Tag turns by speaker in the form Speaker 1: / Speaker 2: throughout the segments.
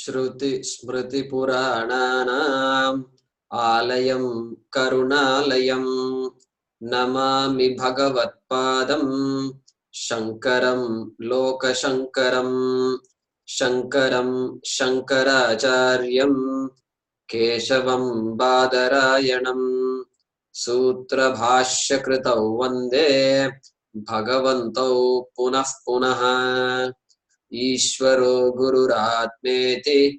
Speaker 1: Shruti Smriti Purananam Alayam Karunalayam Namami Bhagavatpadam Shankaram Lokashankaram Shankaram Shankaracharyam Keshavam Badarayanam Sutra Bhashyakritau Vande Bhagavantau Punah Punaha ईश्वरो गुरुरात्मेति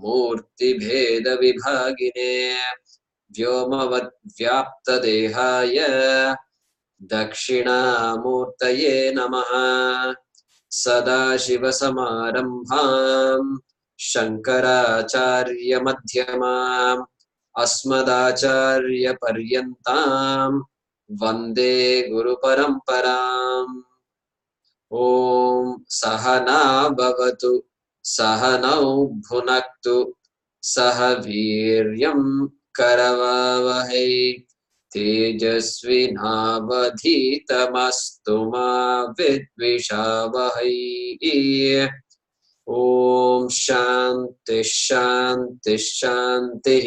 Speaker 1: मूर्तिभेदविभागिने व्योमवद्व्याप्तदेहाय दक्षिणामूर्तये नमः सदाशिवसमारम्भाम् शङ्कराचार्यमध्यमाम् अस्मदाचार्यपर्यन्ताम् वन्दे गुरुपरम्पराम् ओम सहना भवतु सहनौ भुनक्तु सह वीर्यं करवावहै तेजस्विनावधीतमस्तु मा विद्विषावहै ओम शांति शांति शांतिः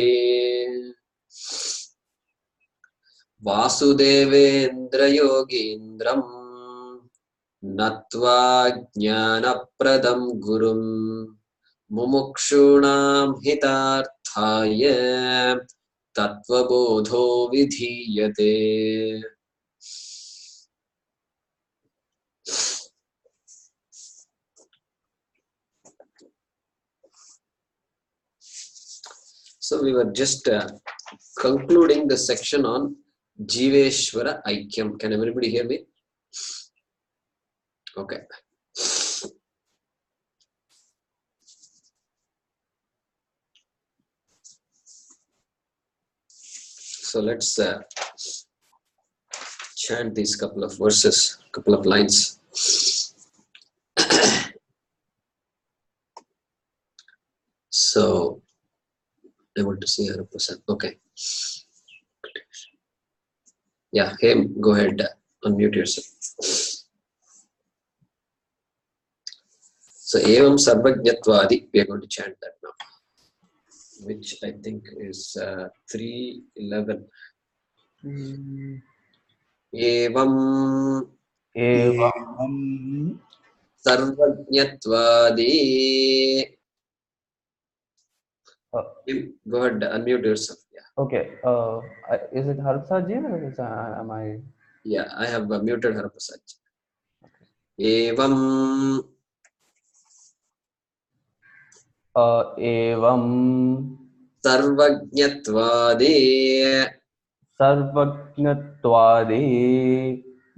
Speaker 1: वासुदेवेन्द्र योगीन्द्रम् नत्वा ज्ञानप्रदं गुरुं मुमुक्षूणां हितार्थाय तत्त्वबोधो विधीयते. So we were just concluding the section on Jiveshwara Aikyam. Can everybody hear me? Okay. So let's chant these couple of verses, couple of lines. So I want to see 100%. Okay. Yeah, Hem, go ahead, unmute yourself. So Evam Sarvajnatvadi, we are going to chant that now, which I think is 3:11. Evam Sarvajnatvadi. Go ahead, unmute yourself. Yeah.
Speaker 2: Okay. Is it Harprasad ji or am I?
Speaker 1: Yeah, I have muted Harprasad. Okay. Evam.
Speaker 2: Evam
Speaker 1: Sarvajnatvadi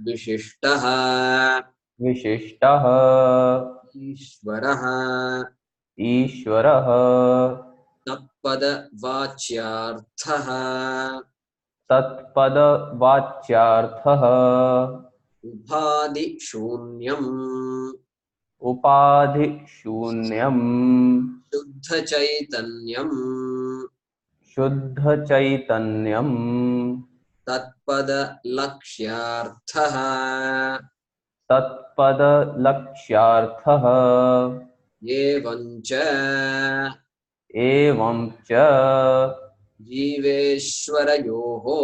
Speaker 1: Vishishtaha Ishvaraha Tatpada Vacyarthaha Upadhi Shunyam Shuddha Chaitanyam Tatpada Lakshyaarthaha Evamcha Jiveshwarayoho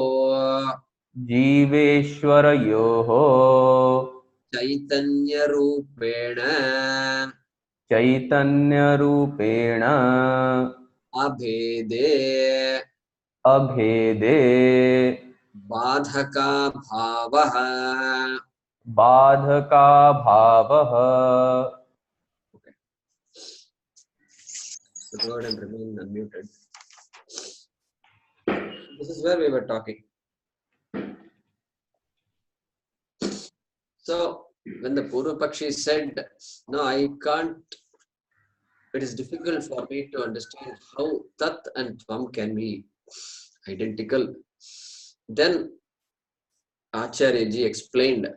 Speaker 1: Chaitanya Rupena Abhede Badhaka Bhavaha. Okay. So go ahead and remain unmuted. This is where we were talking. So when the Purva Pakshi said, no, I can't, it is difficult for me to understand how Tat and Tvam can be identical. Then Acharya ji explained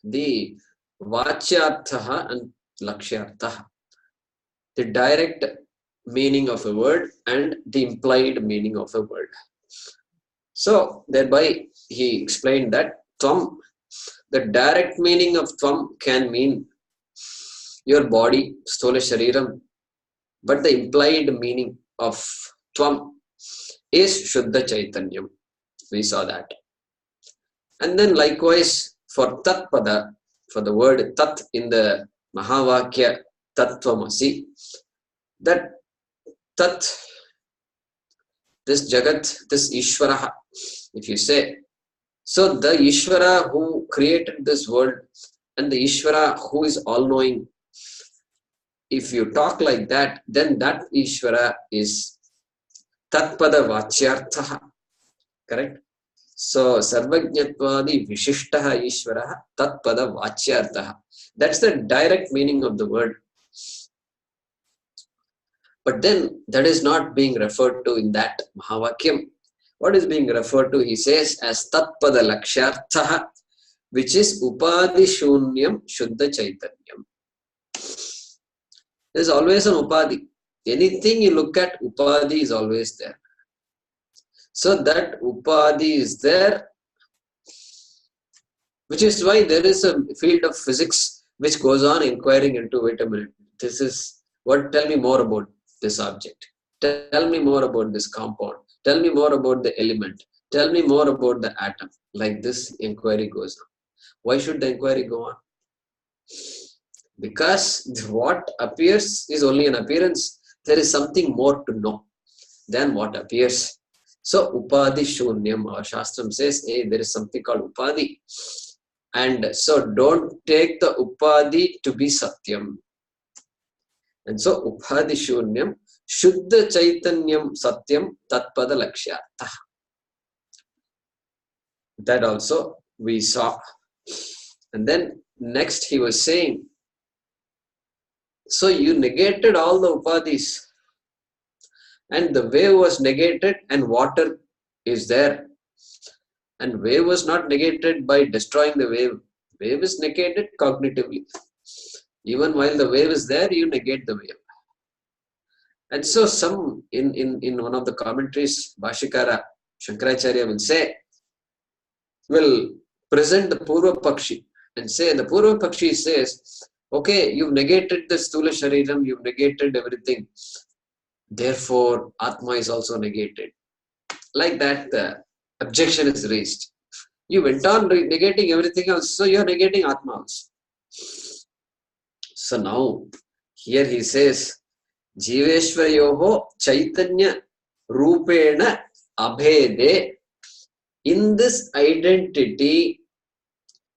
Speaker 1: the Vachyarthaha and Lakshyarthaha, the direct meaning of a word and the implied meaning of a word. So thereby he explained that Tvam, the direct meaning of Tvam can mean your body, Sthola Shariram, but the implied meaning of Tvam is Shuddha Chaitanyam. We saw that. And then likewise for Tatpada, for the word Tat in the Mahavakya Tattvamasi, that Tat, this Jagat, this Ishvara, if you say, so the Ishvara who created this world and the Ishvara who is all-knowing, if you talk like that, then that Ishvara is Tatpada Vachyartha, correct? So Sarvajñatvadi Vishishtaha Ishvaraha Tatpada Vachyartha. That's the direct meaning of the word. But then that is not being referred to in that Mahavakyam. What is being referred to, he says, as Tatpada Lakshyartha, which is Upadi Shunyam Shuddha Chaitanyam. There is always an Upadi. Anything you look at, Upadi is always there. So that Upadi is there, which is why there is a field of physics which goes on inquiring into, wait a minute, this is what, tell me more about this object. Tell me more about this compound. Tell me more about the element. Tell me more about the atom. Like this inquiry goes on. Why should the inquiry go on? Because what appears is only an appearance. There is something more to know than what appears. So Upadi Shunyam, our Shastram says, hey, there is something called Upadi. And so don't take the Upadi to be Satyam. And so Upadi Shunyam, Shuddha Chaitanyam Satyam Tatpada Lakshyartha. That also we saw. And then next he was saying, so you negated all the Upadis and the wave was negated and water is there. And wave was not negated by destroying the wave. Wave is negated cognitively. Even while the wave is there, you negate the wave. And so some, in one of the commentaries, Bhashikara Shankaracharya will say, will present the Purva Pakshi and say, the Purva Pakshi says, okay, you've negated the Stula Shariram, you've negated everything. Therefore, Atma is also negated. Like that, the objection is raised. You went on negating everything else, so you're negating Atma also. So now, here he says, Jiveshwarayoho Chaitanya Rupena Abhede. In this identity,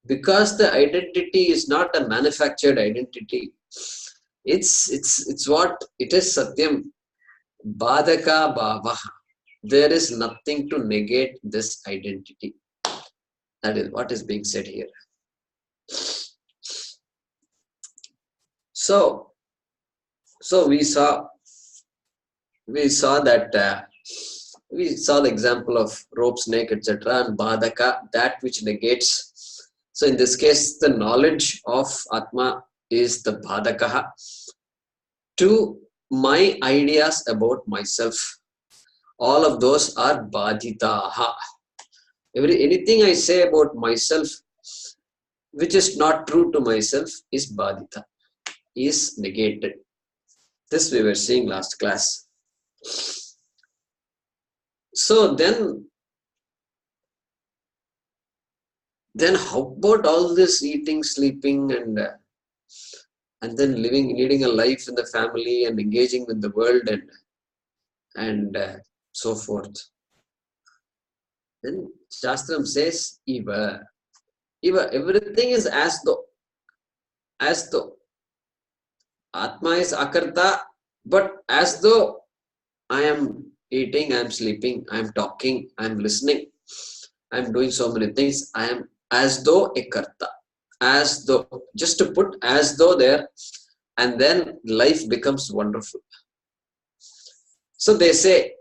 Speaker 1: because the identity is not a manufactured identity, it's what it is, Satyam, Badaka Bhava. There is nothing to negate this identity. That is what is being said here. So we saw that we saw the example of rope, snake, etc. and Badaka, that which negates. So in this case, the knowledge of Atma is the Badaka to my ideas about myself. All of those are Baditaha. Anything I say about myself which is not true to myself is Badita, is negated. This we were seeing last class. So then how about all this eating, sleeping, and then leading a life in the family and engaging with the world and so forth? Then Shastram says, Eva, everything is as though. Atma is Akarta, but as though I am eating, I am sleeping, I am talking, I am listening, I am doing so many things. I am as though a Karta. As though, just to put as though there, and then life becomes wonderful. So they say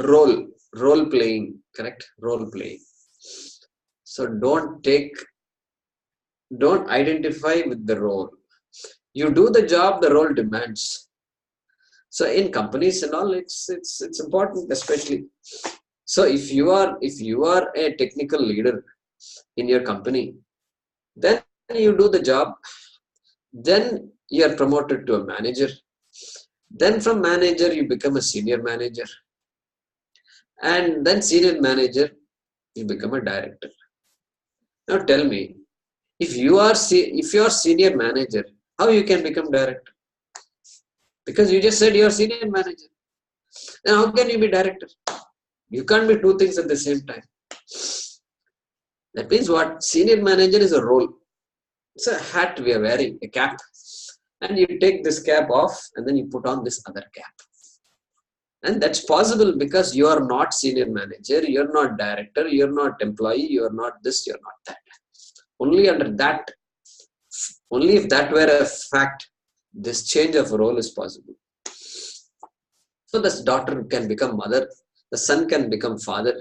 Speaker 1: role playing, correct? Role playing. So don't identify with the role. You do the job the role demands. So in companies and all, it's important, especially. So if you are a technical leader in your company, then you do the job. Then you are promoted to a manager. Then from manager, you become a senior manager. And then senior manager, you become a director. Now tell me, if you are senior manager, how you can become director? Because you just said you are senior manager. Then how can you be director? You can't be two things at the same time. That means what? Senior manager is a role. It's a hat we are wearing, a cap. And you take this cap off and then you put on this other cap. And that's possible because you are not senior manager, you're not director, you're not employee, you're not this, you're not that. Only under that, only if that were a fact, this change of role is possible. So this daughter can become mother, the son can become father.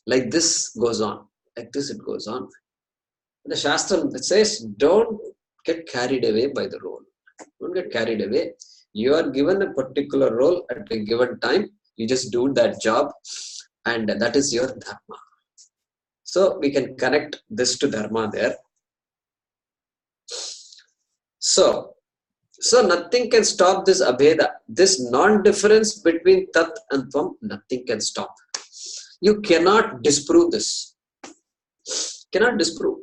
Speaker 1: Like this goes on. Like this it goes on. The Shastra says, don't get carried away by the role. Don't get carried away. You are given a particular role at a given time. You just do that job, and that is your dharma. So we can connect this to dharma there. So nothing can stop this abheda, this non-difference between tat and tvam. Nothing can stop. You cannot disprove this. Cannot disprove.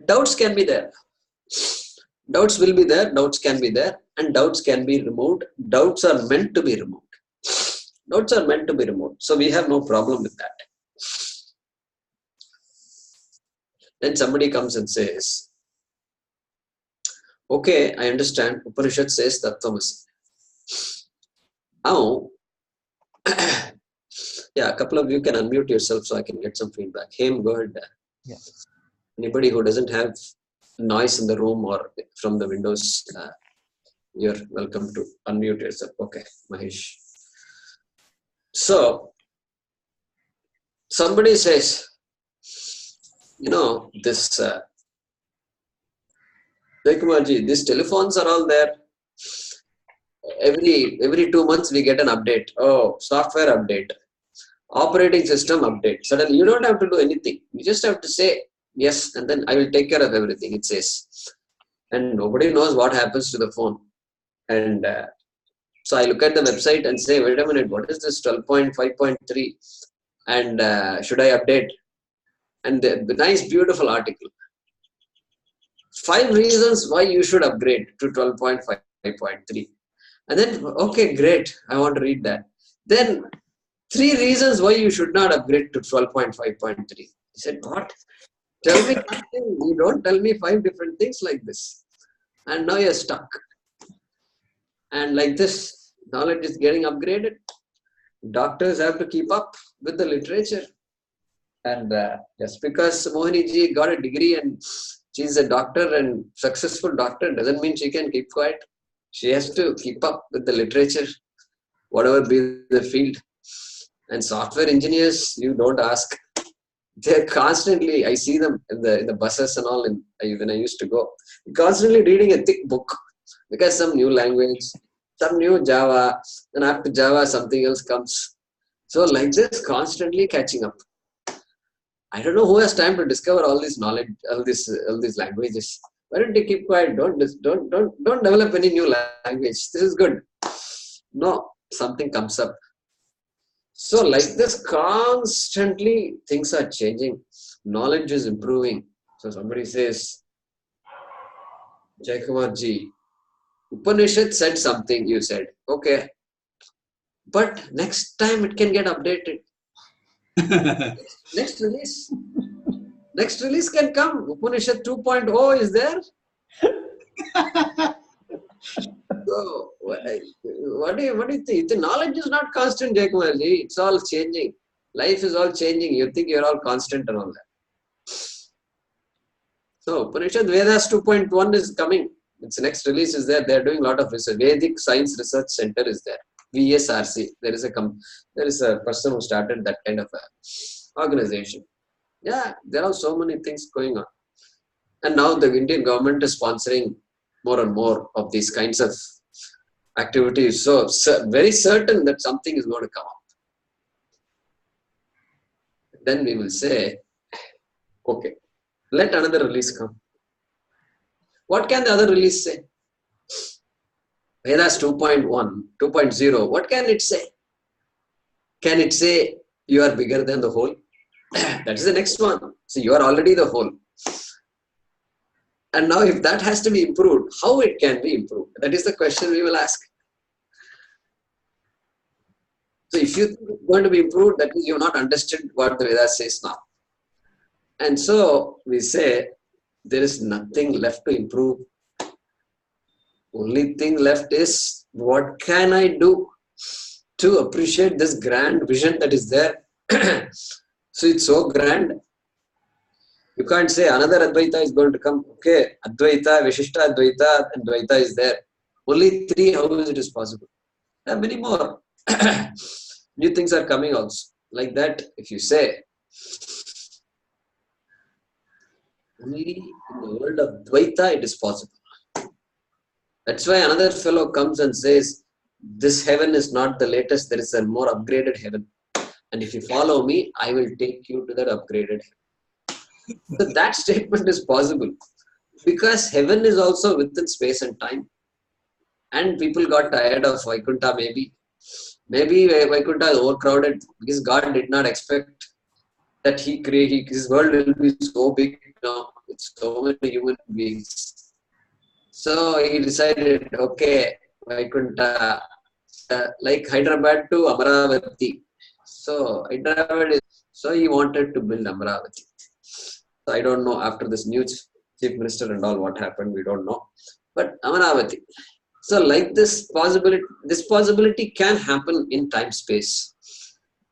Speaker 1: Doubts can be there. Doubts will be there, doubts can be there, and doubts can be removed. Doubts are meant to be removed. Doubts are meant to be removed. So we have no problem with that. Then somebody comes and says, okay, I understand. Upanishad says Tattvamasi. Now, yeah, a couple of you can unmute yourself so I can get some feedback. Him, go ahead.
Speaker 2: Yeah.
Speaker 1: Anybody who doesn't have noise in the room or from the windows, you're welcome to unmute yourself. Okay, Mahesh. So, somebody says, this Jaykumarji, these telephones are all there. Every 2 months we get an update. Oh, software update, operating system update. Suddenly you don't have to do anything. You just have to say yes, and then I will take care of everything. It says, and nobody knows what happens to the phone. And so I look at the website and say, wait a minute, what is this 12.5.3? And should I update? And the nice, beautiful article. 5 reasons why you should upgrade to 12.5.3. And then, okay, great. I want to read that. Then 3 reasons why you should not upgrade to 12.5.3. He said, what? Tell me something. You don't tell me 5 different things like this. And now you're stuck. And like this, knowledge is getting upgraded. Doctors have to keep up with the literature. And just because Mohini ji got a degree and she's a doctor and successful doctor doesn't mean she can keep quiet. She has to keep up with the literature, whatever be the field. And software engineers, you don't ask. They're constantly, I see them in the buses and all, when I used to go, constantly reading a thick book because some new language, some new Java, and after Java, something else comes. So like this, constantly catching up. I don't know who has time to discover all this knowledge, all these languages. Why don't you keep quiet? Don't develop any new language. This is good. No, something comes up. So like this, constantly things are changing. Knowledge is improving. So somebody says, Jaykumarji, Upanishad said something, you said. Okay. But next time it can get updated. Next release. Next release can come. Upanishad 2.0 is there. So, what do you think? The knowledge is not constant, Jaykumarji. It's all changing. Life is all changing. You think you're all constant and all that. So, Upanishad Vedas 2.1 is coming. Its next release is there. They're doing a lot of research. Vedic Science Research Center is there. VSRC. There is a person who started that kind of a organization. Yeah, there are so many things going on. And now the Indian government is sponsoring more and more of these kinds of activities. So very certain that something is going to come up. Then we will say, okay, let another release come. What can the other release say? Vedas 2.1, 2.0, what can it say? Can it say you are bigger than the whole? That is the next one. So you are already the whole. And now if that has to be improved, how it can be improved? That is the question we will ask. So if you think it's going to be improved, that means you have not understood what the Vedas says now. And so we say there is nothing left to improve. Only thing left is what can I do to appreciate this grand vision that is there. So it's so grand. You can't say another Advaita is going to come. Okay, Advaita, Vishishta Advaita, and Dvaita is there. Only three, how is it is possible? There are many more. New things are coming also. Like that, if you say, only in the world of Dvaita it is possible. That's why another fellow comes and says, this heaven is not the latest, there is a more upgraded heaven. And if you follow me, I will take you to that upgraded heaven. So that statement is possible because heaven is also within space and time. And people got tired of Vaikuntha maybe. Maybe Vaikuntha is overcrowded because God did not expect that his world will be so big now with so many human beings. So he decided, okay, Vaikuntha, like Hyderabad to Amaravati. So Hyderabad is, so he wanted to build Amaravati. So I don't know after this new chief minister and all what happened, we don't know. But Amaravati. So like this possibility can happen in time space.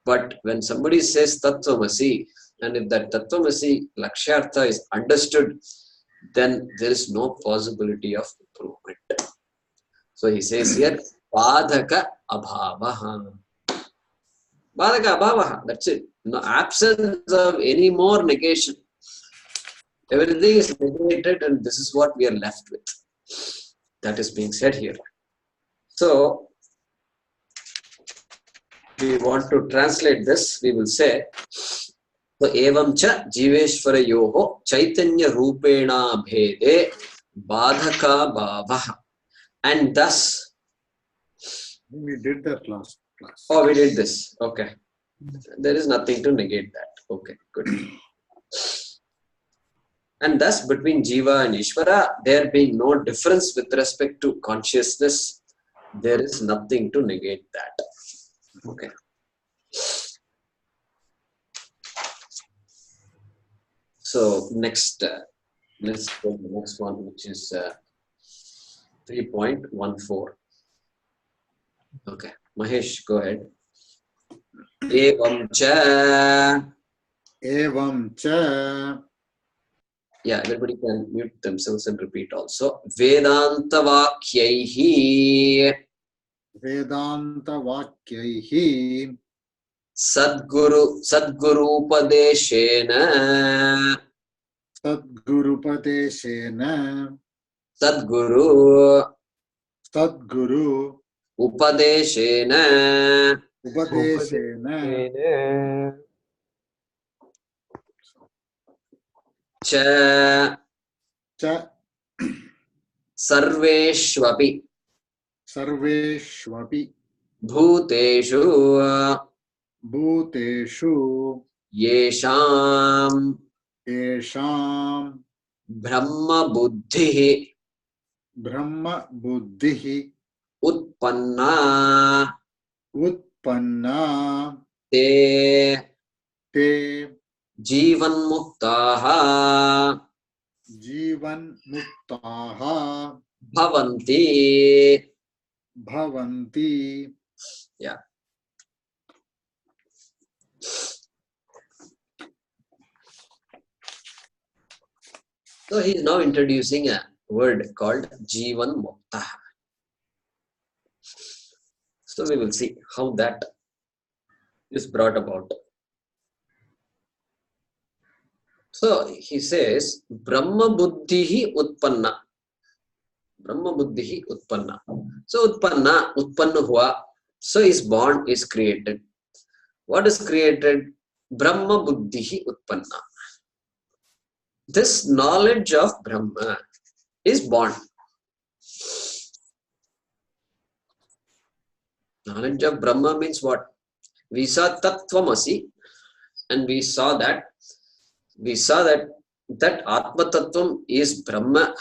Speaker 1: But when somebody says Tattvamasi, and if that Tattvamasi Lakshyartha is understood, then there is no possibility of improvement. So he says here, Badhaka Abhavaha. Badhaka Abhavaha, that's it. No absence of any more negation. Everything is negated and this is what we are left with. That is being said here. So, we want to translate this, we will say, so evam cha jiveshwarayoho chaitanya rupena bhede badhaka bhavaha. And thus,
Speaker 3: we did that last class.
Speaker 1: Oh, we did this. Okay. There is nothing to negate that. Okay, good. And thus, between Jiva and Ishvara, there being no difference with respect to consciousness, there is nothing to negate that. Okay. So, next, let's go to the next one, which is 3.14. Okay. Mahesh, go ahead. Evam cha.
Speaker 3: Evam cha.
Speaker 1: Yeah, everybody can mute themselves and repeat also. Vedanta Vakyaihi.
Speaker 3: Vedanta Vakyaihi.
Speaker 1: Sadguru Upadeshena.
Speaker 3: Sadguru Padeshena.
Speaker 1: Sadguru Upadeshena.
Speaker 3: Upadeshena.
Speaker 1: Cha Sarveshvapi Bhuteshu Yesham Brahma Buddhihi Utpanna Te Jivan Muktaha Bhavanti. Yeah. So he is now introducing a word called Jivan Muktaha. So we will see how that is brought about. So he says, Brahma Buddhihi Utpanna. Brahma Buddhihi Utpanna. So Utpanna hua. So is born, is created. What is created? Brahma Buddhihi Utpanna. This knowledge of Brahma, is born. Knowledge of Brahma means what? We saw Tattvamasi, and we saw that that Atma Tattvam is Brahma.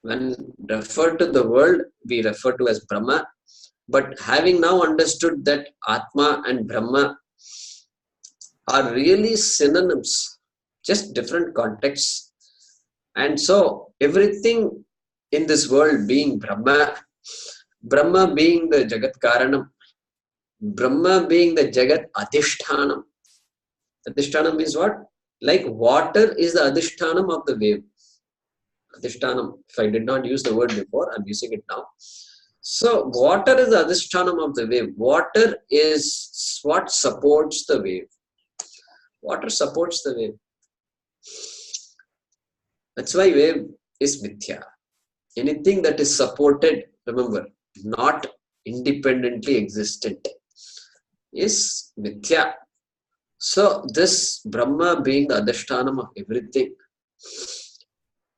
Speaker 1: When referred to the world, we refer to as Brahma. But having now understood that Atma and Brahma are really synonyms, just different contexts. And so everything in this world being Brahma, Brahma being the Jagat Karanam, Brahma being the Jagat Adhishthanam. Adhishthanam means what? Like water is the Adhishthanam of the wave. Adhishthanam, if I did not use the word before, I'm using it now. So water is the Adhishthanam of the wave. Water is what supports the wave. Water supports the wave. That's why wave is mithya. Anything that is supported, remember, not independently existent, is mithya. So this Brahma being the Adhishthanam of everything,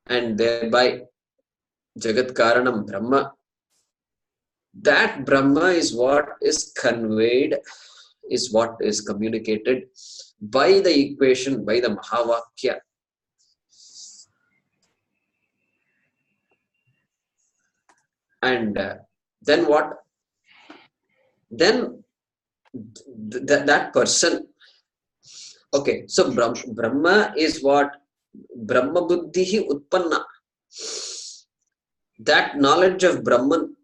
Speaker 1: and thereby Jagat Karanam Brahma, that Brahma is what is conveyed, is what is communicated by the equation, by the Mahavakya. And then what? Then that person. Okay, so Brahma is what? Brahma buddhihi utpanna. That knowledge of Brahman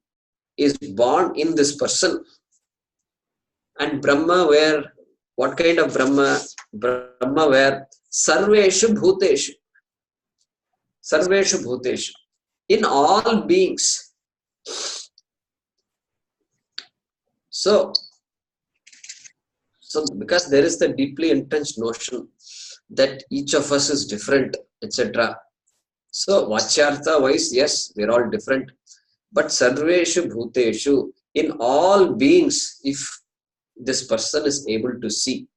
Speaker 1: is born in this person. And Brahma where? What kind of Brahma? Brahma where? Sarveshu bhuteshu. Sarveshu bhuteshu. In all beings. So because there is the deeply entrenched notion that each of us is different, etc. So Vachyartha wise, yes, we're all different. But Sarveshu Bhuteshu, in all beings, if this person is able to see,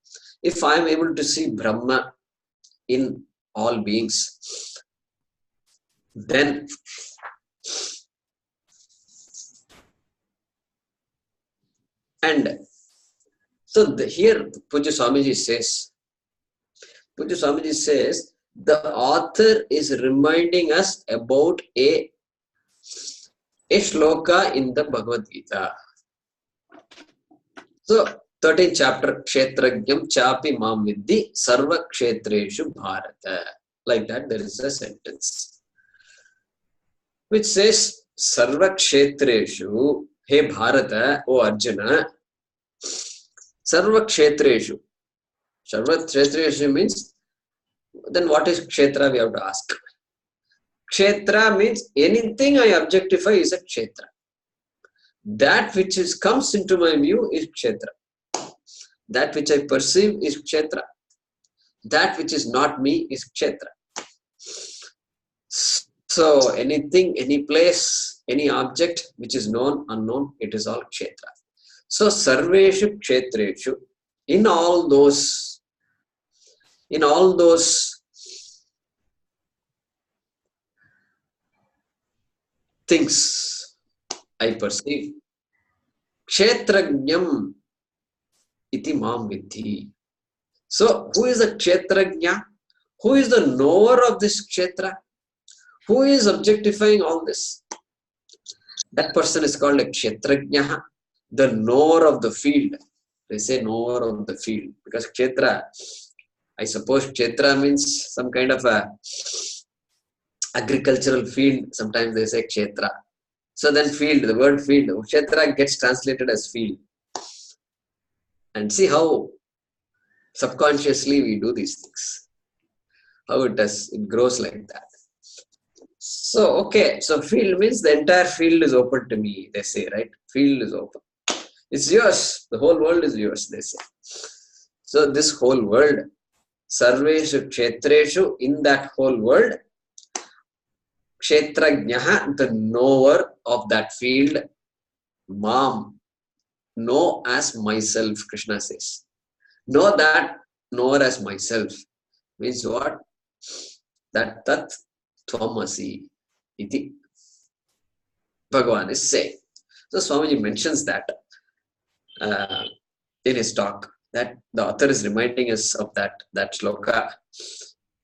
Speaker 1: if I am able to see Brahma in all beings, then and so here Pujya Swamiji says, the author is reminding us about a shloka in the Bhagavad Gita. So 13th chapter, Kshetrajnam chapi mam vidhi sarva kshetreshu bharata. Like that, there is a sentence which says, Sarva kshetreshu, he Bharata, O Arjuna, Sarva kshetreshu. Sarva kshetreshu means, then what is kshetra, we have to ask. Kshetra means anything I objectify is a kshetra. That which comes into my view is kshetra. That which I perceive is kshetra. That which is not me is kshetra. So anything, any place, any object which is known, unknown, it is all kshetra. So sarveshu kshetreshu, in all those things I perceive, kshetrajnam iti mam vidhi. So who is the kshetrajna? Who is the knower of this kshetra? Who is objectifying all this? That person is called a kshetrajna, the knower of the field. They say knower of the field because kshetra, I suppose kshetra means some kind of a agricultural field. Sometimes they say kshetra. So then field, the word field, kshetra gets translated as field. And see how subconsciously we do these things. How it grows like that. So, okay, so field means the entire field is open to me, they say, right? Field is open. It's yours. The whole world is yours, they say. So this whole world, sarveshu kshetreshu, in that whole world, kshetrajnaha, the knower of that field, mam, know as myself, Krishna says. Know that knower as myself. Means what? That Tattvabodha. iti. Bhagavan is saying. So Swamiji mentions that in his talk, that the author is reminding us of that shloka.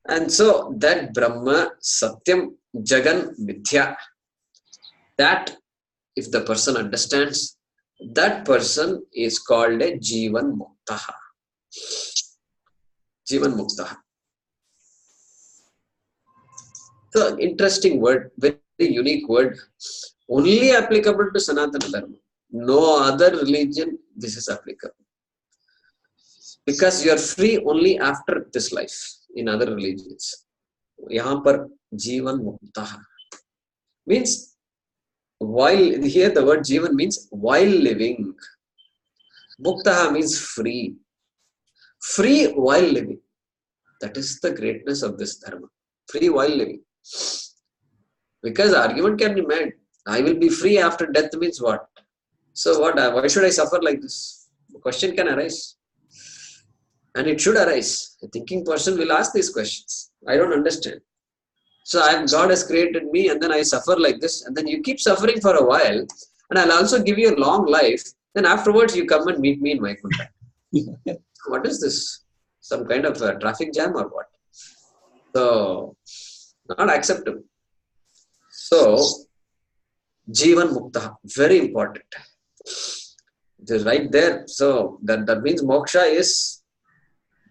Speaker 1: And so that Brahma, Satyam, Jagan, Mithya, that if the person understands, that person is called a Jivan Muktaha. Jivan Muktaha. So interesting word, very unique word, only applicable to Sanatana Dharma. No other religion this is applicable. Because you are free only after this life in other religions. Yahan par Jivan Muktaha means while, here the word Jivan means while living. Muktaha means free. Free while living. That is the greatness of this dharma. Free while living. Because argument can be made. I will be free after death means what? So what? Why should I suffer like this? The question can arise. And it should arise. A thinking person will ask these questions. I don't understand. So God has created me and then I suffer like this. And then you keep suffering for a while. And I'll also give you a long life. Then afterwards you come and meet me in Vaikunta. What is this? Some kind of a traffic jam or what? So, not acceptable. So, Jivan Mukta, very important. It is right there. So, that means moksha is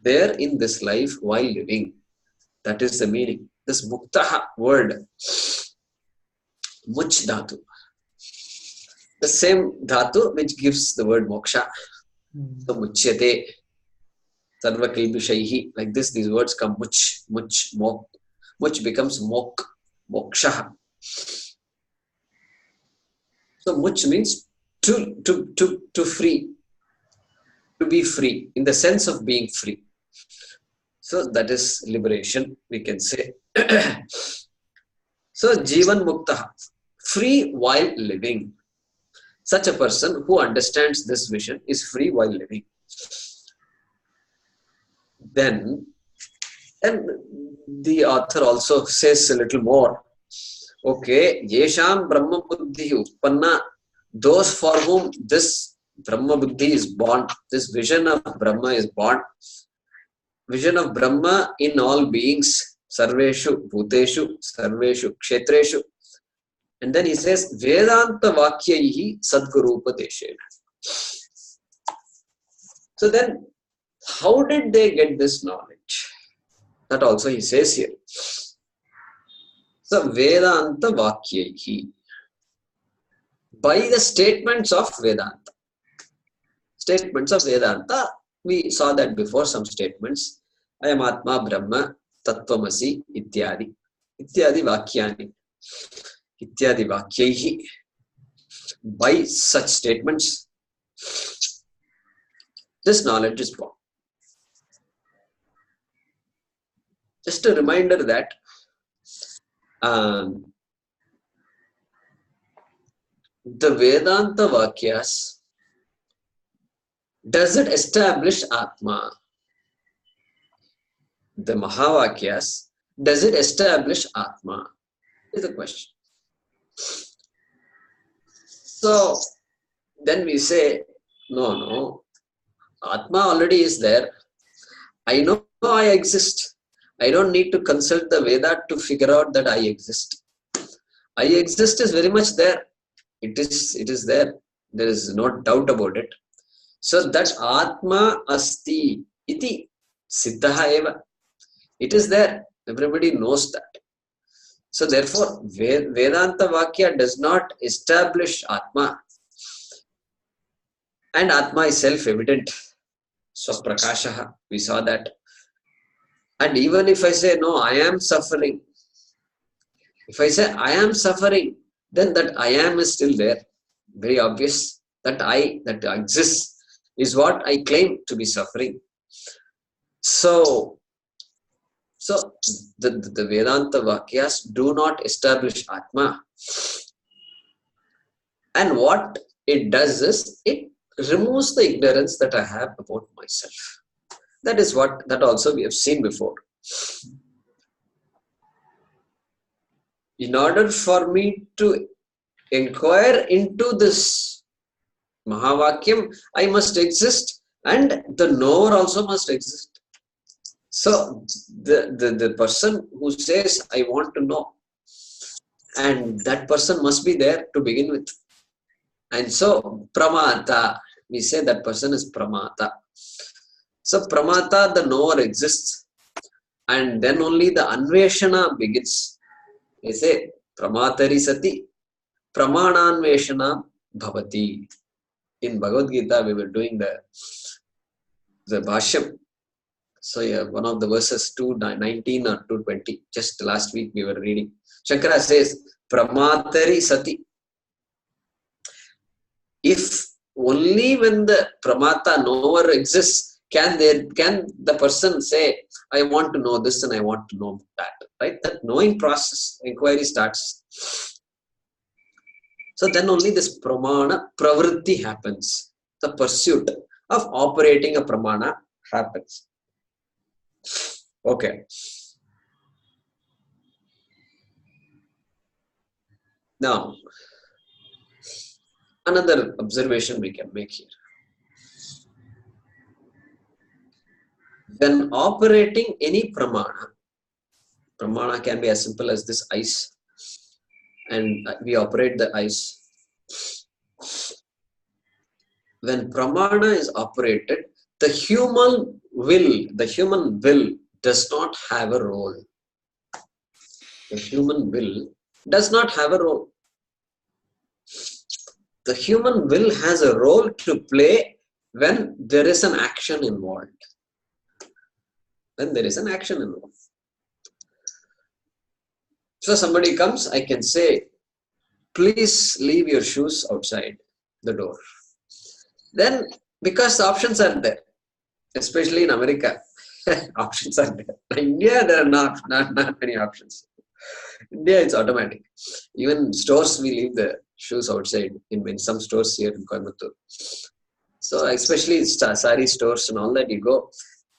Speaker 1: there in this life while living. That is the meaning. This Mukta word, Much Dhatu. The same Dhatu which gives the word moksha. So, Muchyate. Sarva Kilbishaihi. Like this, these words come much, mok. Much becomes mok, moksha. So much means to free, to be free, in the sense of being free. So that is liberation, we can say. So Jivan Muktaha, free while living. Such a person who understands this vision is free while living. Then, and the author also says a little more. Okay, Yesham Brahma Buddhi Utpanna, those for whom this Brahma Buddhi is born, this vision of Brahma is born, vision of Brahma in all beings, Sarveshu Bhuteshu, Sarveshu Kshetreshu. And then he says, Vedanta Vakyaihi Sadguru Upadeshena. So then, how did they get this knowledge? That also he says here. So, Vedanta Vakyaihi. By the statements of Vedanta. Statements of Vedanta, we saw that before, some statements. Ayam Atma Brahma, Tattvamasi, Ityadi. Ityadi Vakyani. Ityadi Vakyaihi. By such statements, this knowledge is born. Just a reminder that the Vedanta Vakyas, does it establish Atma? The Mahavakyas, does it establish Atma? Is the question. So, then we say, no, Atma already is there. I know I exist. I don't need to consult the Veda to figure out that I exist. I exist is very much there. It is there. There is no doubt about it. So that Atma Asti Iti Siddhaha Eva. It is there. Everybody knows that. So therefore, Vedanta Vakya does not establish Atma. And Atma is self-evident. Swaprakashaha. We saw that. And even if I say, no, I am suffering. If I say, I am suffering, then that I am is still there. Very obvious. That I, that exists, is what I claim to be suffering. So the Vedanta Vakyas do not establish Atma. And what it does is, it removes the ignorance that I have about myself. That is what, that also we have seen before. in order for me to inquire into this Mahavakyam, I must exist, and the knower also must exist. So the person who says, I want to know, and that person must be there to begin with. And so Pramata, we say that person is Pramata. So Pramata, the knower exists, and then only the Anveshana begins. They say Pramatari Sati, Pramananveshana Bhavati. In Bhagavad Gita, we were doing the Bhashyam. So yeah, one of the verses 219 or 220, just last week we were reading. Shankara says, Pramatari Sati. If only when the Pramata knower exists, can the person say, I want to know this and I want to know that, right? That knowing process, inquiry starts. So then only this Pramana Pravritti happens. The pursuit of operating a Pramana happens. Okay. Now, another observation we can make here. When operating any Pramana can be as simple as this ice, and we operate the ice. When Pramana is operated, the human will does not have a role. The human will does not have a role. The human will has a role to play when there is an action involved. When there is an action involved. So somebody comes, I can say, please leave your shoes outside the door. Then, because the options are there, especially in America, options are there. In India, there are not many options. India, it's automatic. Even stores, we leave the shoes outside in some stores here in Coimbatore. So, especially sari stores and all that, you go,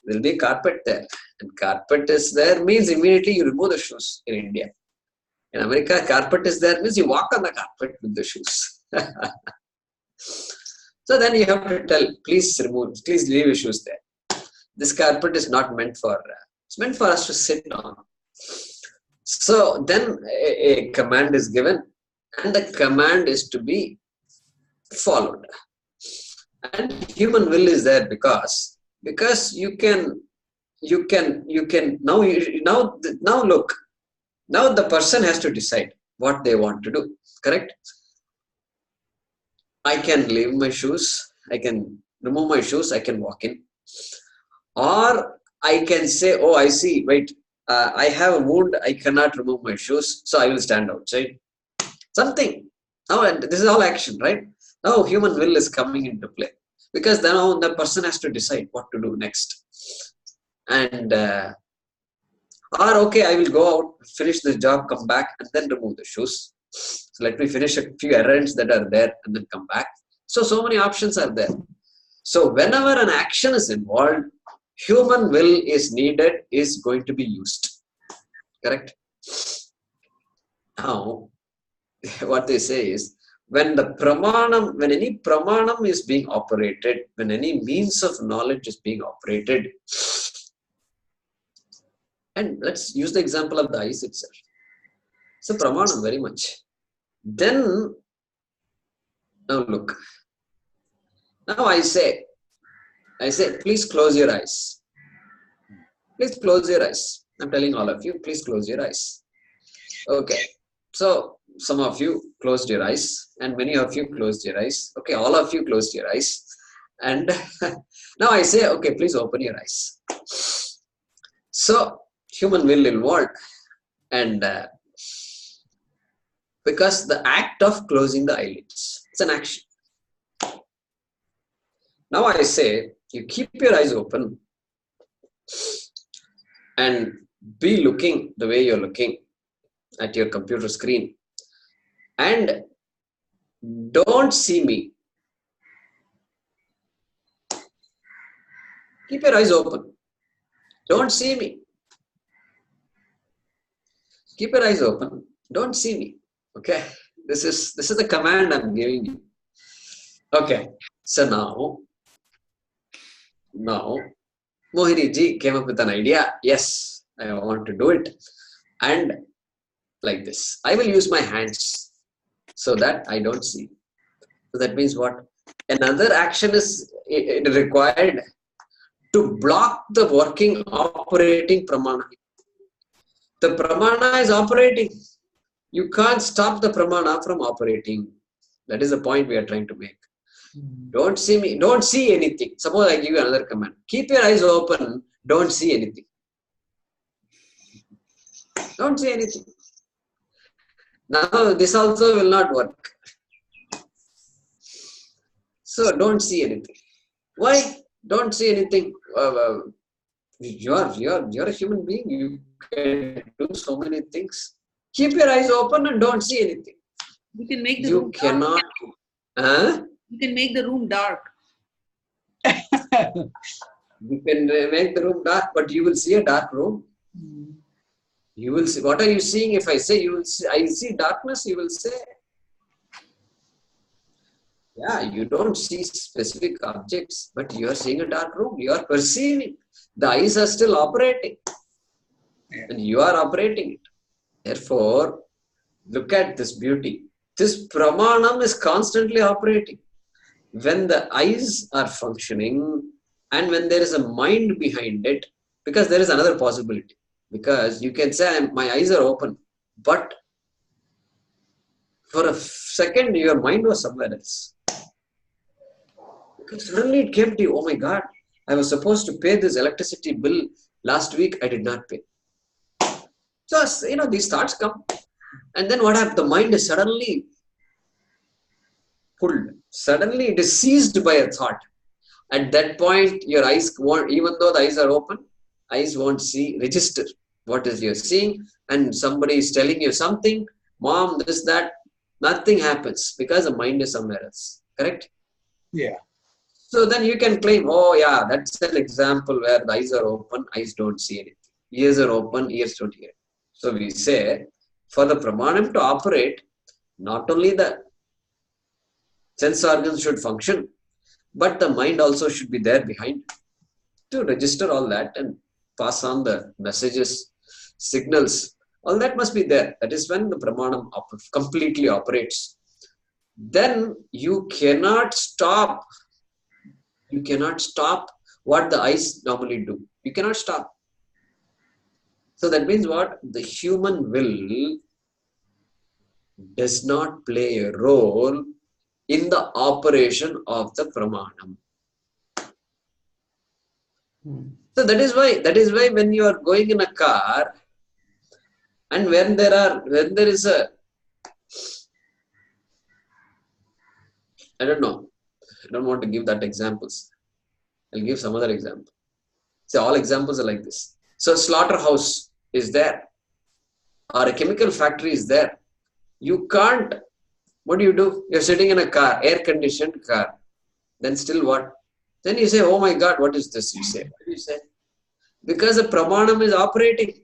Speaker 1: there will be a carpet there. And carpet is there means immediately you remove the shoes in India. In America, carpet is there means you walk on the carpet with the shoes. So then you have to tell, please leave your shoes there. This carpet is not meant for, it's meant for us to sit on. So then a command is given, and the command is to be followed. And human will is there because you can now look. Now the person has to decide what they want to do, correct? I can leave my shoes, I can remove my shoes, I can walk in. Or I can say, oh, I see, wait, I have a wound, I cannot remove my shoes, so I will stand outside. Something. Now, this is all action, right? Now human will is coming into play. Because then the person has to decide what to do next. And or okay, I will go out, finish the job, come back, and then remove the shoes. So let me finish a few errands that are there and then come back. So many options are there. So whenever an action is involved, human will is needed, is going to be used. Correct? Now, what they say is, when any pramanam is being operated, when any means of knowledge is being operated, and let's use the example of the ice itself. So pramanam very much. Then, now look. Now I say, please close your eyes. Please close your eyes. I'm telling all of you, please close your eyes. Okay. So some of you closed your eyes, and many of you closed your eyes. Okay, all of you closed your eyes. And now I say, okay, please open your eyes. So human will involved, and because the act of closing the eyelids, it's an action. Now I say, you keep your eyes open and be looking the way you're looking at your computer screen, and don't see me. Keep your eyes open. Don't see me. Keep your eyes open. Don't see me. Okay. This is the command I'm giving you. Okay. So now Mohini ji came up with an idea. Yes, I want to do it. And like this, I will use my hands so that I don't see. So that means what? Another action is required to block the working operating pramana. The pramana is operating. You can't stop the pramana from operating. That is the point we are trying to make. Don't see me. Don't see anything. Suppose I give you another command. Keep your eyes open. Don't see anything. Don't see anything. Now this also will not work. So don't see anything. Why? Don't see anything. You're a human being. You can do so many things. Keep your eyes open and don't see anything.
Speaker 4: You can make the
Speaker 1: You
Speaker 4: room
Speaker 1: cannot.
Speaker 4: dark. You can make the room dark.
Speaker 1: You can make the room dark, but you will see a dark room. You will see. What are you seeing? If I say you will see, I see darkness. You will say, yeah, you don't see specific objects, but you are seeing a dark room. You are perceiving. The eyes are still operating, and you are operating it. Therefore, look at this beauty. This pramanam is constantly operating. When the eyes are functioning and when there is a mind behind it, because there is another possibility. Because you can say, my eyes are open, but for a second, your mind was somewhere else. Because suddenly it came to you, oh my God, I was supposed to pay this electricity bill last week, I did not pay. So, these thoughts come. And then what happened? The mind is suddenly pulled. Suddenly it is seized by a thought. At that point, your eyes won't, even though the eyes are open, eyes won't register what is you're seeing. And somebody is telling you something, mom, this, that, nothing happens because the mind is somewhere else. Correct?
Speaker 3: Yeah.
Speaker 1: So then you can claim, oh yeah, that's an example where the eyes are open, eyes don't see anything. Ears are open, ears don't hear. So we say, for the pramanam to operate, not only the sense organs should function, but the mind also should be there behind to register all that and pass on the messages, signals. All that must be there. That is when the pramanam completely operates. Then you cannot stop. You cannot stop what the eyes normally do. You cannot stop. So that means what? The human will does not play a role in the operation of the pramanam. So that is why when you are going in a car and when there is a, I don't know, I don't want to give that examples. I'll give some other example. See, all examples are like this. So slaughterhouse is there or a chemical factory is there. You can't, what do? You're sitting in a car, air-conditioned car. Then still what? Then you say, oh my God, what is this? You say, what do you say? Because the pramanam is operating.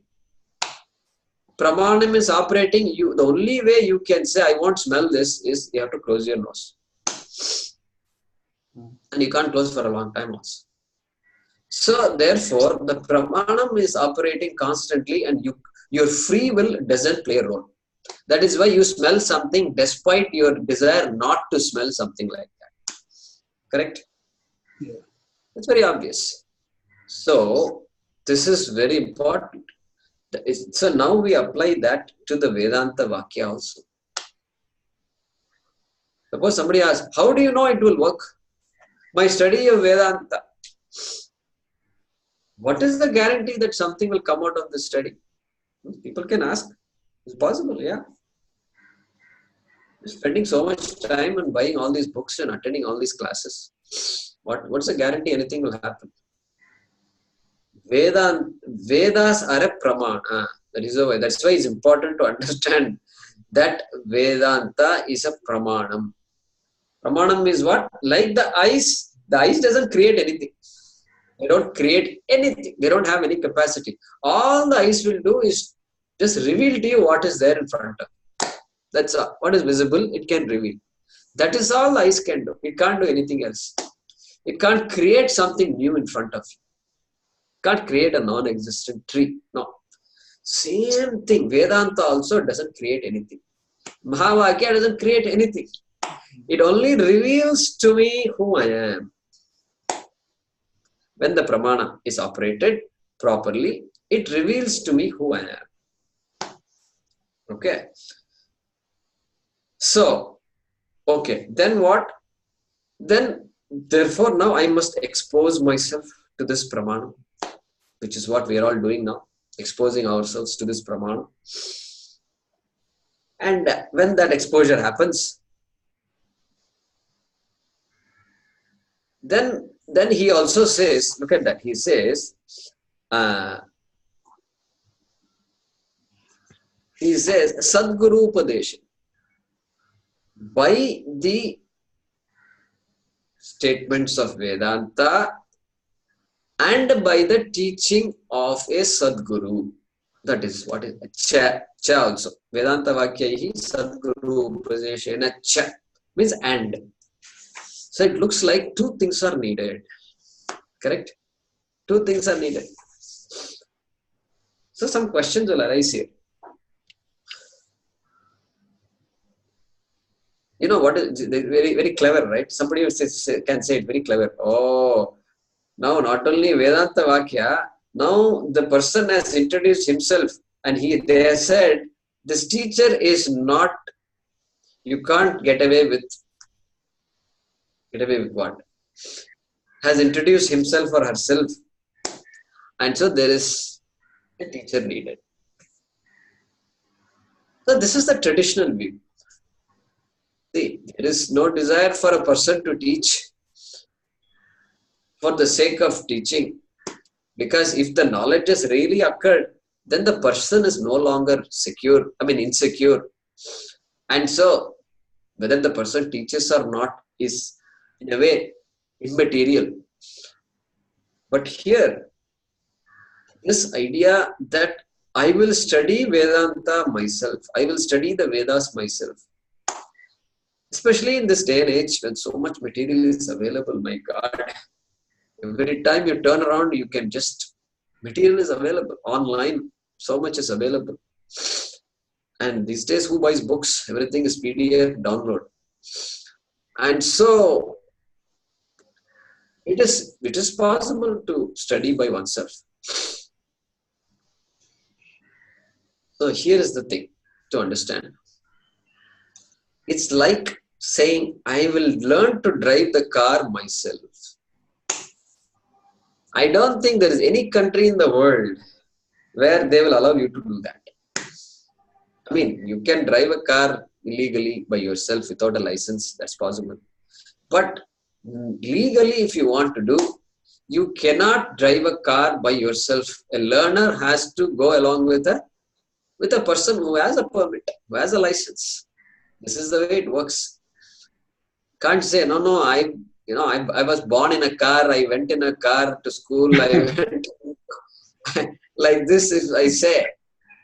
Speaker 1: Pramanam is operating. The only way you can say, I won't smell this is you have to close your nose. And you can't close for a long time also. So therefore, the pramanam is operating constantly and your free will doesn't play a role. That is why you smell something despite your desire not to smell something like that. Correct?
Speaker 3: Yeah.
Speaker 1: It's very obvious. So this is very important. So now we apply that to the Vedanta Vakya also. Suppose somebody asks, how do you know it will work? My study of Vedanta. What is the guarantee that something will come out of the study? People can ask. It's possible, yeah. Spending so much time and buying all these books and attending all these classes. What's the guarantee anything will happen? Vedas are a pramana. That's why it's important to understand that Vedanta is a pramanam. Pramanam is what? Like the eyes doesn't create anything. They don't create anything. They don't have any capacity. All the eyes will do is just reveal to you what is there in front of you. That's all. What is visible, it can reveal. That is all eyes can do. It can't do anything else. It can't create something new in front of you. Can't create a non-existent tree. No. Same thing. Vedanta also doesn't create anything. Mahavakya doesn't create anything. It only reveals to me who I am. When the pramana is operated properly, it reveals to me who I am. Okay. So, okay. Then what? Then, therefore, now I must expose myself to this pramana, which is what we are all doing now, exposing ourselves to this pramana. And when that exposure happens, then he also says, look at that, he says, Sadguru Upadesha. By the statements of Vedanta and by the teaching of a Sadguru. That is what is cha also. Vedanta Vakya Sadguru Upadeshena cha means and. So it looks like two things are needed. Correct? Two things are needed. So some questions will arise here. You know what is very, very clever, right? Somebody can say it very clever. Oh, now not only Vedanta Vakya, now the person has introduced himself and they have said, this teacher is not, you can't get away with what? Has introduced himself or herself. And so there is a teacher needed. So this is the traditional view. See, there is no desire for a person to teach for the sake of teaching. Because if the knowledge has really occurred, then the person is no longer insecure. And so, whether the person teaches or not is, in a way, immaterial. But here, this idea that I will study Vedanta myself, I will study the Vedas myself. Especially in this day and age when so much material is available, my God. Every time you turn around, you can just, material is available online, so much is available. And these days, who buys books? Everything is PDF, download. And so, it is possible to study by oneself. So here is the thing to understand. It's like saying, I will learn to drive the car myself. I don't think there is any country in the world where they will allow you to do that. I mean, you can drive a car illegally by yourself without a license, that's possible. But legally, if you want to do, you cannot drive a car by yourself. A learner has to go along with a person who has a permit, who has a license. This is the way it works. Can't say, no, I was born in a car, I went in a car to school, I went like this, if I say.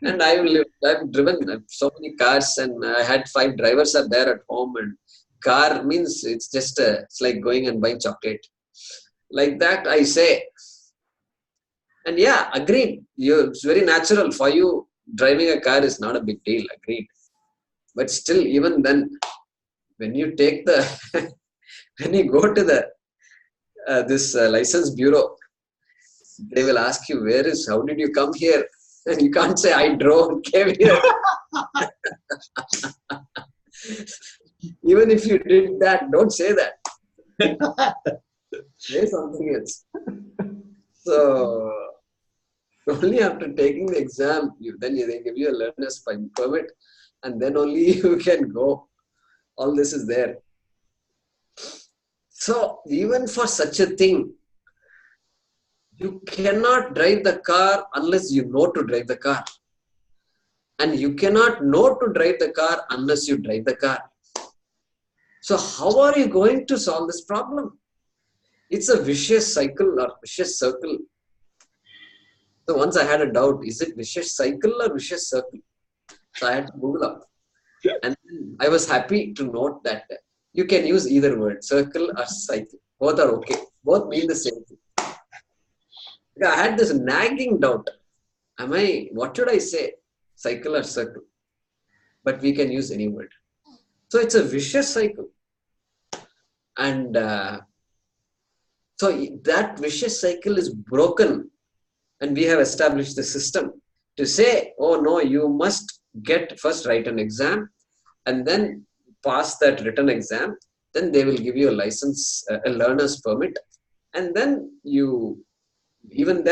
Speaker 1: And I've driven so many cars and I had 5 drivers are there at home, and car means it's just it's like going and buying chocolate. Like that I say. And yeah, agreed. It's very natural for you. Driving a car is not a big deal, agreed. But still, even then, when you take when you go to this license bureau, they will ask you, how did you come here? And you can't say, I drove and came here. Even if you did that, don't say that. Say something else. So, only after taking the exam, then they give you a learner's permit, and then only you can go. All this is there. So, even for such a thing, you cannot drive the car unless you know to drive the car. And you cannot know to drive the car unless you drive the car. So how are you going to solve this problem? It's a vicious cycle or vicious circle. So once I had a doubt, is it vicious cycle or vicious circle? So I had to Google up. And I was happy to note that you can use either word, circle or cycle. Both are okay. Both mean the same thing. I had this nagging doubt. What should I say? Cycle or circle? But we can use any word. So it's a vicious cycle. And so that vicious cycle is broken. And we have established the system to say, oh no, you must first write an exam and then pass that written exam. Then they will give you a license, a learner's permit. And then you can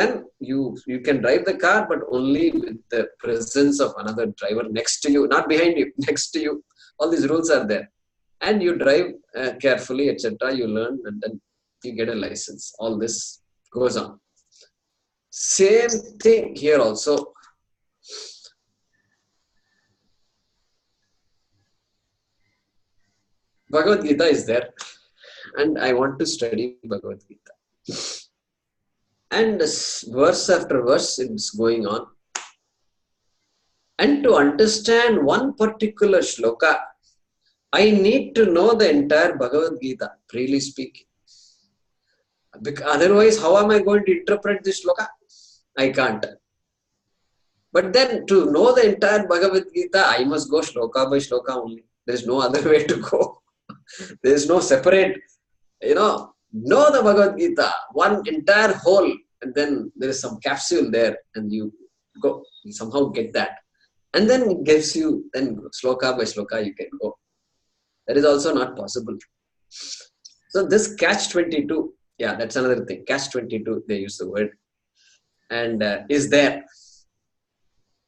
Speaker 1: drive the car, but only with the presence of another driver next to you, not behind you, next to you. All these rules are there. And you drive carefully, etc. You learn and then you get a license. All this goes on. Same thing here also. Bhagavad Gita is there, and I want to study Bhagavad Gita. And verse after verse, it's going on. And to understand one particular shloka, I need to know the entire Bhagavad Gita, freely speaking. Otherwise, how am I going to interpret this shloka? I can't. But then to know the entire Bhagavad Gita, I must go shloka by shloka only. There is no other way to go. There is no separate, know the Bhagavad Gita, one entire whole, and then there is some capsule there, and you somehow get that. And then it gives you, then shloka by shloka you can go. That is also not possible. So this catch-22, yeah, that's another thing. Catch-22, they use the word, and is there.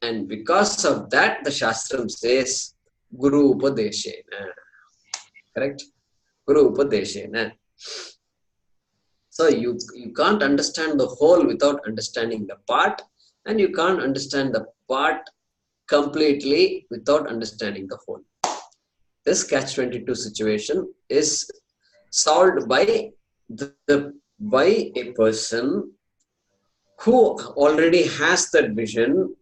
Speaker 1: And because of that, the Shastram says, Guru Upadeshena. Correct? Guru Upadeshena. So you can't understand the whole without understanding the part, and you can't understand the part completely without understanding the whole. This catch-22 situation is solved by a person who already has that vision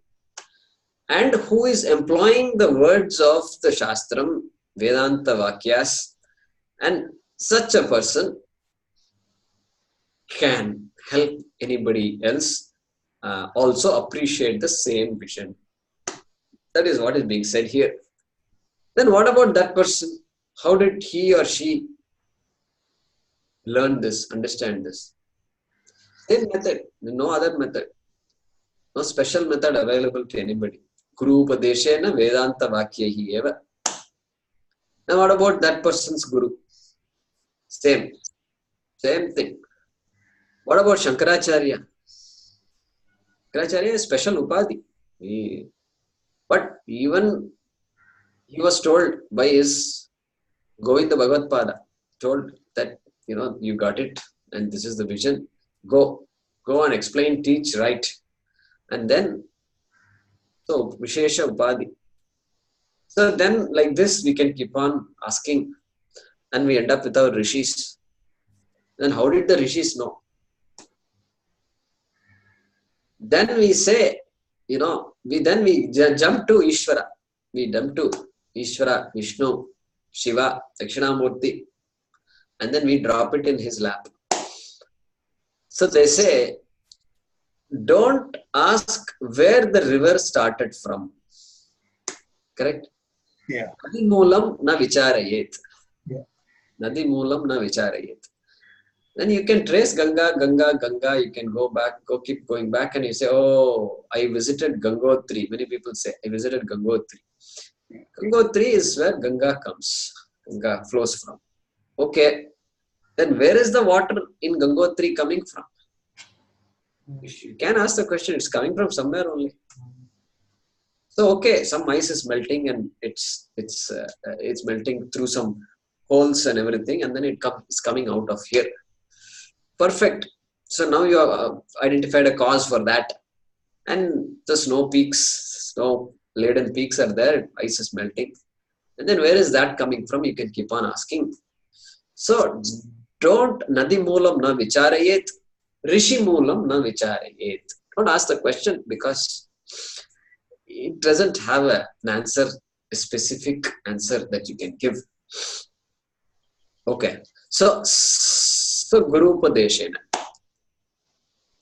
Speaker 1: and who is employing the words of the Shastram, Vedanta Vakyas, and such a person can help anybody else also appreciate the same vision. That is what is being said here. Then what about that person? How did he or she learn this, understand this? Same method, no other method. No special method available to anybody. Guru Upadeshena Vedanta Vakyahi eva. Now what about that person's guru? Same thing. What about Shankaracharya? Shankaracharya is special upadhi. But even he was told by his Govinda Bhagavad-pada, told that, you got it and this is the vision. Go and explain, teach, write. And then, so Vishesha Upadhi. So then like this we can keep on asking and we end up with our rishis. Then how did the rishis know? Then we say, we jump to Ishvara. We jump to Ishvara, Vishnu, Shiva, Dakshinamurti, and then we drop it in his lap. So they say, don't ask where the river started from. Correct?
Speaker 3: Yeah.
Speaker 1: Nadi moolam na vicharayet.
Speaker 3: Yeah.
Speaker 1: Nadi moolam na vicharayet. Then you can trace Ganga, you can keep going back, and you say, oh, I visited Gangotri. Many people say, I visited Gangotri. Gangotri is where Ganga comes. Ganga flows from. Okay. Then where is the water in Gangotri coming from? You can ask the question, it's coming from somewhere only. So, okay, some ice is melting and it's melting through some holes and everything, and then it's coming out of here. Perfect. So now you have identified a cause for that, and the snow laden peaks are there, ice is melting. And then where is that coming from? You can keep on asking. So don't Nadi Moolam na vicharayet, Rishi Moolam na vicharayet. Don't ask the question because it doesn't have an answer a specific answer that you can give. Okay. So Guru Upadeshena.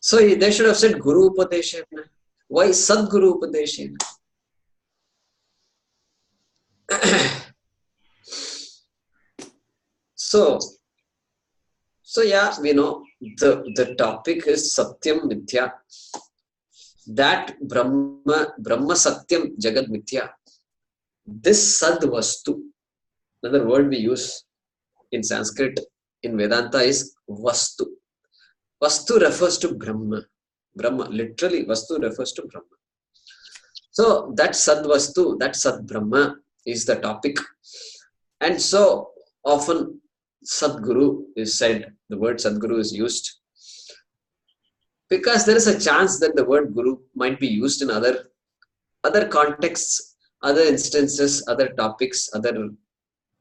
Speaker 1: So they should have said Guru Upadeshena. Why Sadguru Upadeshena? So yeah, we know the topic is Satyam Mithya. That Brahma Satyam Jagad Mithya. This Sad Vastu, another word we use in Sanskrit, in Vedanta is Vastu. Vastu refers to Brahma. Brahma, literally, Vastu refers to Brahma. So that Sad Vastu, that Sad Brahma is the topic. And so often Sadguru is said, the word Sadguru is used because there is a chance that the word Guru might be used in other contexts, other instances, other topics, other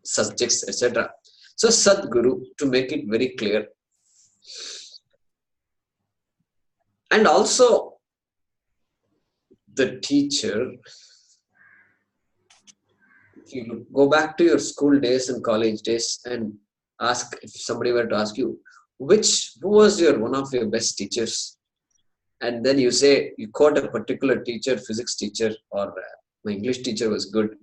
Speaker 1: subjects, etc. So Sadguru, to make it very clear. And also the teacher, if you go back to your school days and college days and ask, if somebody were to ask you, who was one of your best teachers? And then you say, you quote a particular teacher, physics teacher, or my English teacher was good.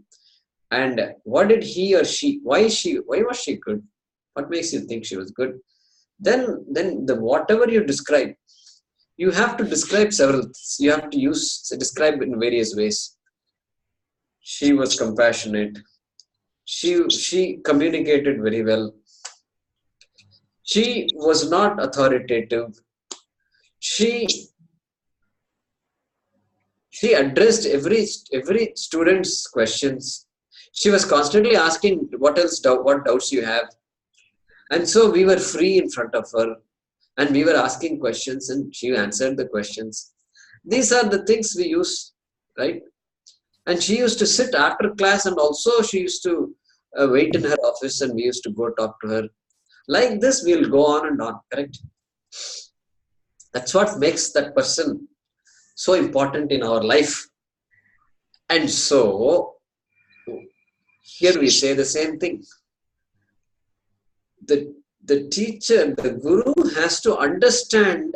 Speaker 1: And what did he or she, why was she good? What makes you think she was good? Then whatever you describe, you have to describe several. You have to describe in various ways. She was compassionate. She communicated very well. She was not authoritative. She addressed every student's questions. She was constantly asking what doubts you have. And so we were free in front of her. And we were asking questions and she answered the questions. These are the things we use, right? And she used to sit after class and also she used to wait in her office and we used to go talk to her. Like this, we'll go on and on, correct? That's what makes that person so important in our life. And so, here we say the same thing. The teacher, the guru has to understand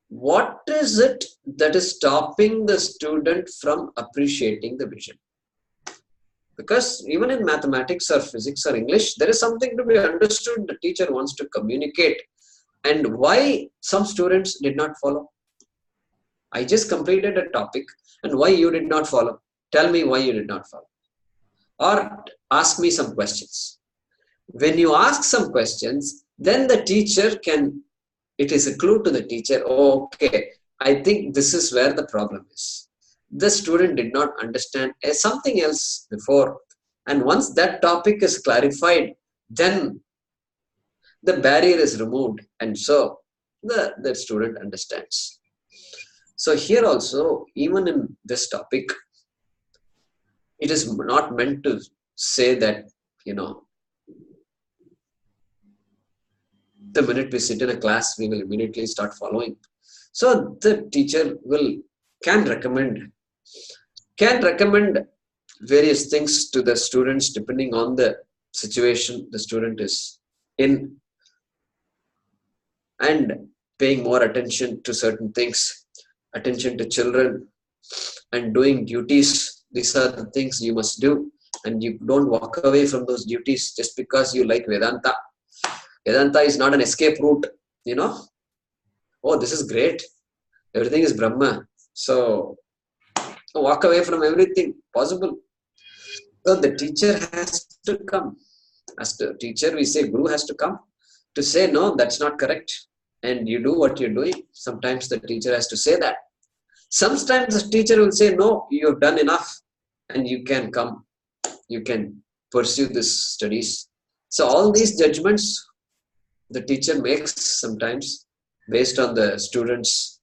Speaker 1: what is it that is stopping the student from appreciating the vision. Because even in mathematics or physics or English, there is something to be understood. The teacher wants to communicate. And why some students did not follow? I just completed a topic and why you did not follow? Tell me why you did not follow. Or ask me some questions. When you ask some questions, then the teacher it is a clue to the teacher, oh, okay, I think this is where the problem is. The student did not understand something else before. And once that topic is clarified, then the barrier is removed. And so the student understands. So here also, even in this topic, it is not meant to say that, the minute we sit in a class, we will immediately start following. So the teacher can recommend various things to the students depending on the situation the student is in, and paying more attention to certain things, attention to children, and doing duties. These are the things you must do, and you don't walk away from those duties just because you like Vedanta. Vedanta is not an escape route, Oh, this is great. Everything is Brahma. So walk away from everything possible. So the teacher has to come. As the teacher, we say Guru has to come to say, no, that's not correct. And you do what you're doing. Sometimes the teacher has to say that. Sometimes the teacher will say, no, you have done enough and you can come. You can pursue these studies. So all these judgments the teacher makes sometimes based on the student's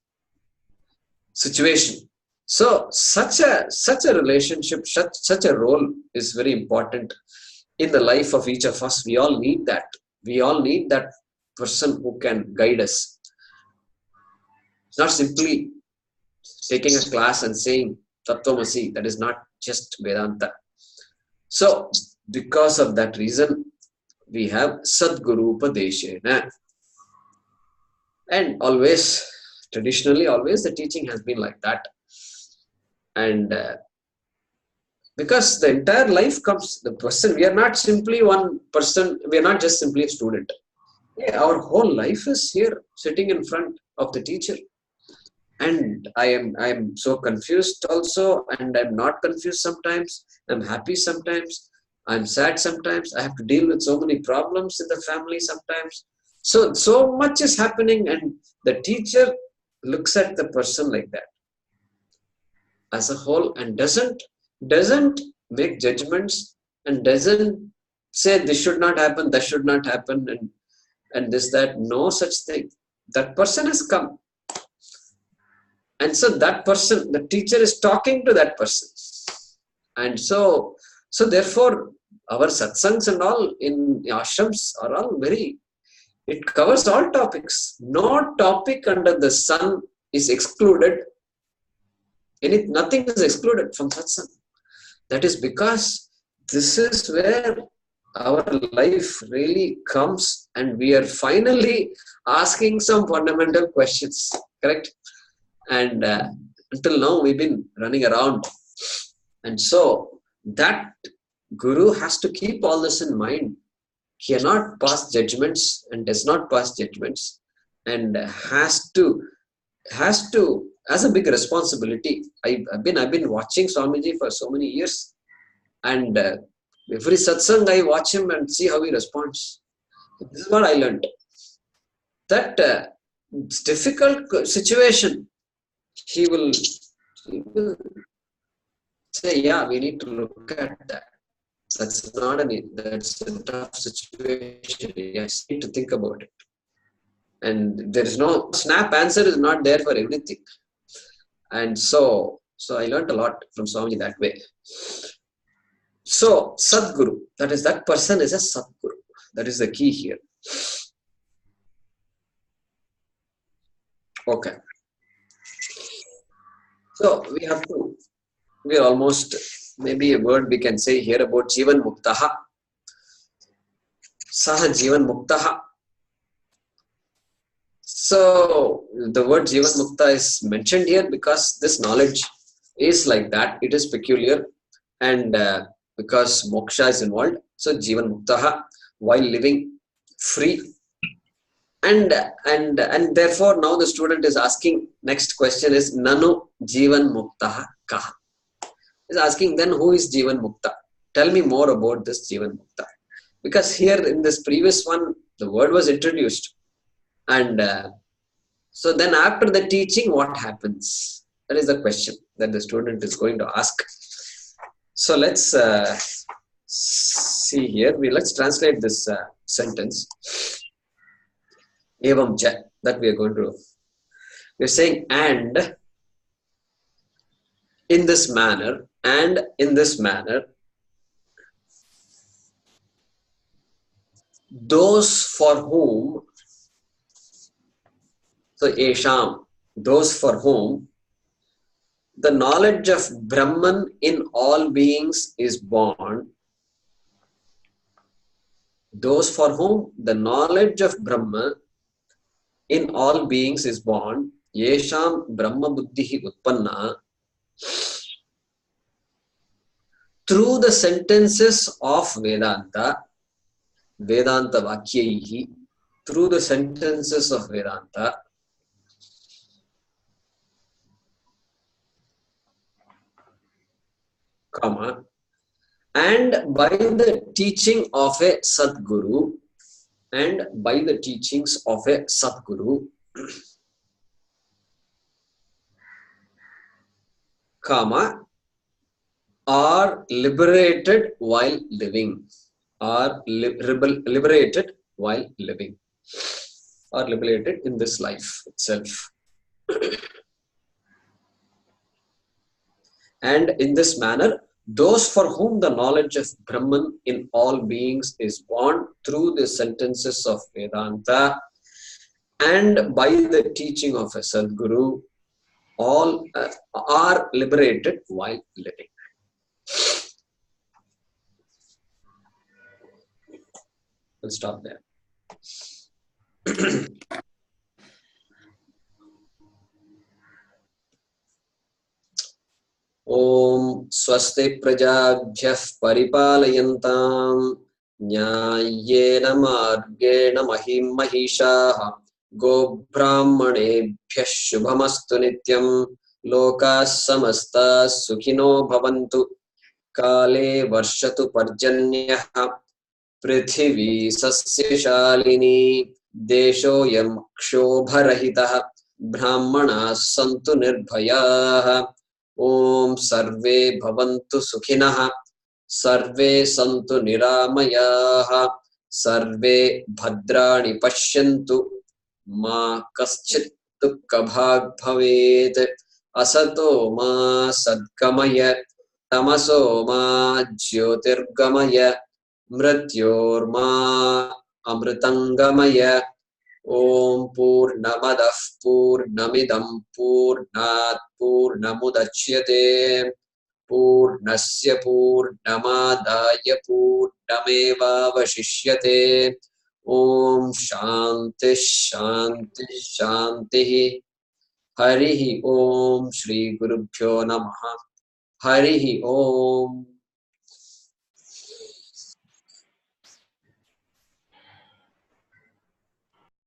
Speaker 1: situation. So such a relationship, such a role is very important in the life of each of us. We all need that. We all need that person who can guide us. It's not simply taking a class and saying Tattvabodha. That is not just Vedanta. So because of that reason, we have Sadguru Upadeshena. And always, traditionally, always the teaching has been like that. And because the entire life comes, the person, we are not simply one person, we are not just simply a student. Yeah, our whole life is here sitting in front of the teacher. And I am so confused also, and I'm not confused sometimes. I'm happy sometimes. I'm sad sometimes. I have to deal with so many problems in the family sometimes. So much is happening, and the teacher looks at the person like that as a whole, and doesn't make judgments, and doesn't say this should not happen, that should not happen, and this, that. No such thing. That person has come, and so that person, the teacher, is talking to that person. And so therefore our satsangs and all in ashrams are all very, it covers all topics. No topic under the sun is excluded. Nothing is excluded from satsang. That is because this is where our life really comes, and we are finally asking some fundamental questions, correct? And until now we've been running around, and so that guru has to keep all this in mind, cannot pass judgments, and does not pass judgments, and has to has a big responsibility. I've been watching Swamiji for so many years, and every satsang I watch him and see how he responds. This is what I learned, that difficult situation, he will say, yeah, we need to look at that. That's that's a tough situation. Yes, need to think about it. And there is no snap answer, is not there for everything. And so I learned a lot from Swamiji that way. So Sadguru, that person is a Sadguru. That is the key here. Okay. So we are almost, maybe a word we can say here about Jivan Muktaha. Saha Jivan Muktaha. So the word Jivan Mukta is mentioned here because this knowledge is like that. It is peculiar, and because moksha is involved. So Jivan Muktaha, while living free. And therefore now the student is asking, next question is Nanu Jivan Muktaha Kaha? Is asking, then who is Jivan Mukta? Tell me more about this Jivan Mukta. Because here in this previous one, the word was introduced. And so then after the teaching, what happens? That is the question that the student is going to ask. So let's see here. Let's translate this sentence. Evam cha, that we are going to. We are saying, and in this manner, those for whom, so Esham, those for whom the knowledge of Brahman in all beings is born, those for whom the knowledge of Brahma in all beings is born, Yesham Brahma Buddhihi Utpanna, through the sentences of Vedanta Vakyaihi, through the sentences of Vedanta, comma, and by the teaching of a Sadguru, and by the teachings of a Sadguru, comma, are liberated while living, are liberated while living, are liberated in this life itself. And in this manner, those for whom the knowledge of Brahman in all beings is born through the sentences of Vedanta and by the teaching of a Sadguru, all are liberated while living. We'll stop there. Om swasti prajabhyah paripalayantam न्याय्येन मार्गेण महिं महिषाः गोब्राह्मणेभ्यः शुभमस्तु नित्यं लोकाः समस्ताः सुखिनो भवन्तु काले वर्षतु पर्जन्यः पृथिवी सस्यशालिनी देशोऽयं क्षोभरहितः ब्राह्मणाः सन्तु निर्भयाः ॐ सर्वे भवन्तु सुखिनः सर्वे सन्तु निरामयाः सर्वे भद्राणि पश्यन्तु मा कश्चित् दुःखभाग् भवेत् असतो मा सद्गमय तमसो मा ज्योतिर्गमय मृत्योर्मा अमृतंगमय ॐ पूर्णमदः पूर्णमिदं पूर्णात् पूर्णमुदच्यते पूर्णस्य पूर्णमादाय पूर्णमेवावशिष्यते ॐ शान्तिः शान्तिः शान्तिः हरिः ॐ श्री गुरुभ्यो नमः हरिः ॐ